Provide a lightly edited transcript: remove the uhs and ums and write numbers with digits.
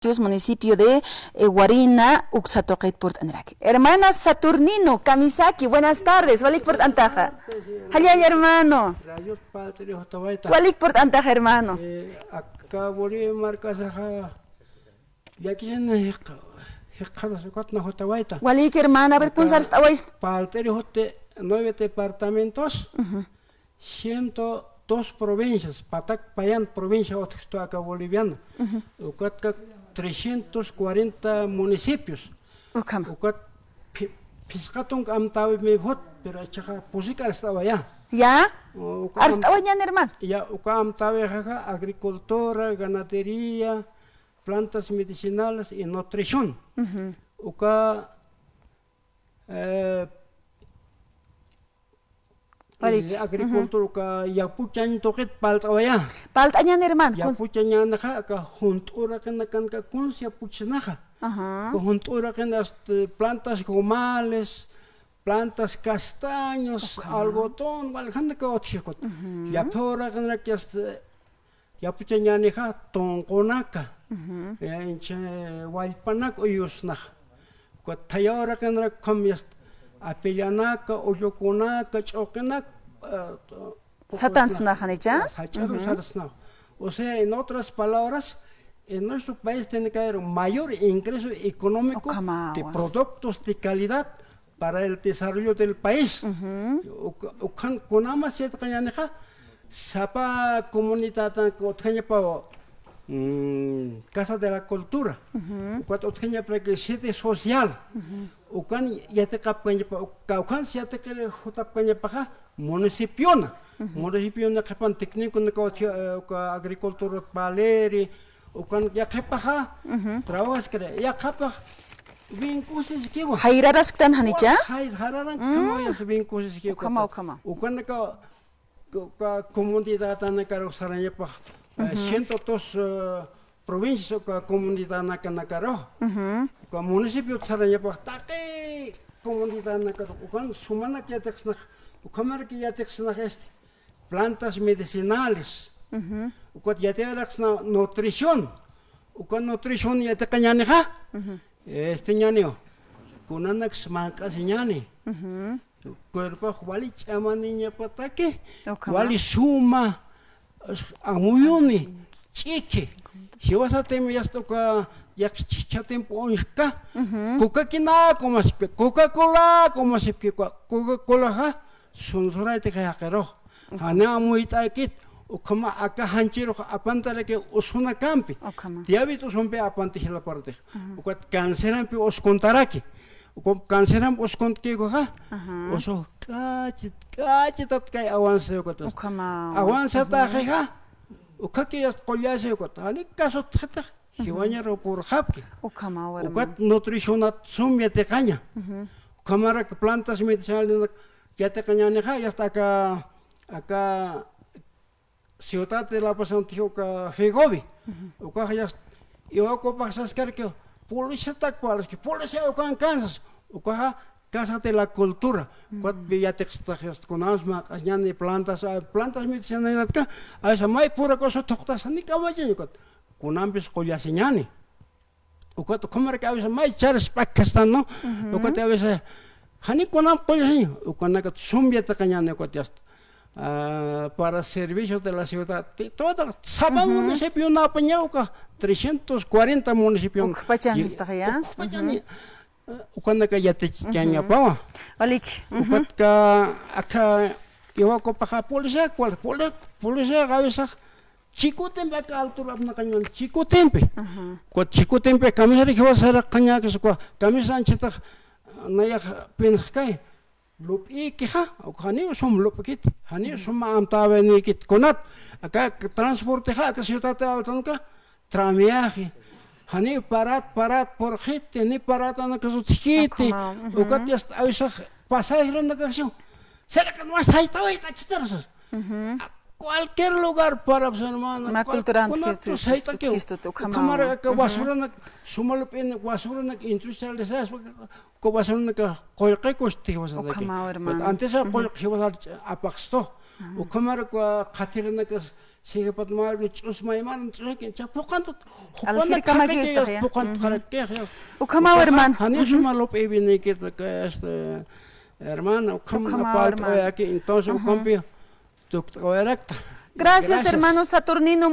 Municipio de Guarina, Uxatoquet Portanraki. Hermana Saturnino, Kamisaki, buenas tardes. Walik Port Antaja. Hayay, hermano. Walik Port Antaja, hermano. Acá volví a marcar ya que Walik, hermana, a ver, ¿cómo está hoy? Palterio 9 departamentos, 102 provincias, Patac, Payán, provincia acá boliviana. 340 municipios. Piscatong amtawi me hot, pero chaja pusika estaba ya. ¿Ya? ¿Estaba ya, hermano? Ya, amtawi agricultura, ganadería, plantas medicinales y nutrición. Agricultura ya puchan toket paltawaya. Paltanya hermano. Ya puchan naja ka juntura kan ka kunsia puchnaja. Ka juntura kan plantas gomales, plantas castaños, algodón, walhan ka otchikot. Ya pora kan que ya puchan naja tonkonaka. Ya inche walpanak oyusnaja. Ko tayora kan komiast Apellanaka, Oyoconaka, Chokenak. ¿Satansnaja? O sea, en otras palabras, en nuestro país tiene que haber un mayor ingreso económico de productos de calidad para el desarrollo del país. Con ambas se trabaja, sapa comunidad Casa de la Cultura, cuando tenía sede social. Ukan yate kapkanya pa kaukan siate kere hutapkanya pa municipio na kapan tekniko na ka agricultura paleri ukan ya kepa trawas kere ya kapa vincuses kiwa hairaras tan hanicha hararan kama ya vincuses kiwa kama ukan ka comunidad na karo saranya pa 102 provincias o comunidad nakaro ka municipio saranya pa take comunidad nakaro ukan sumana que texna ukamar que ya texna este plantas medicinales ukat ya texna nutrición ukan nutrición ya te cañane ha este ñaneo kunanak smanka señane cuerpo wali chamaniña patake wali suma amuyuni chique Hiwasa temi yastoka yak chichatem ponka Coca-Cola como se Coca-Cola como se Coca-Cola ha sunsurai te kaya kero hana muita kit ukama aka hanchiro apantare ke usuna campi diabetes sompe apante hila parte ukat canceran pe os kontaraki ukom canceran os kontke ko ha oso kachit tat kai avance ukat avance ta ha ukaki yas kolyase ukat ani kaso tata hiwanya ro por hapki ukat nutricionat sumya te caña kamara plantas medicinales que te caña ne ha hasta acá ciudad de la pasión tioca Fegovi uka ya yo ko pasas que policía ta cual que policía ukan Kansas uka Casa de la Cultura, cuat via textas con asma, asñane plantas medicinales ka, a esa mai pura cosa toctas ni kawaje cuat, con ambis collaseñane. O cuat comer que a veces mai chares Pakistan no, o cuat a veces hani con apoyo, o con que sumbia ta cañane cuat para servicios de la ciudad. Todo Sabah municipio na pañauca 340 municipios. Pachani está ya. Ukanda ka yate chanya pa Walik ukat ka aka iwa ko pa polisia gawesa chico tempe ka altura na kanyon chico tempe ko chico tempe kamera ki wasara kanya ka ko kamisan chita na ya penskay lupi ki ha o khani som lupkit hani som amtawe ni kit konat aka transport ha ka ciudad alton ka tramiaje Hani parat por gente, ni parat na kasutskiti. Ukat ya avisa pasajeros na kasyo. Será que no has ahí tawai tachitarsos. Cualquier lugar para hermano. Makulturan que kamara ka basura na sumalupin basura na industrial desas ko basura na ka koyqay kosti wasa dake. Antes a koyqay wasa apaksto. O kamara ko khatir na kas sigue para tomar los maiman, que ya pocanto. Ukamao, hermano. Hanisho malop viene que este hermano, aquí entonces un cambio. Gracias, hermano Saturnino.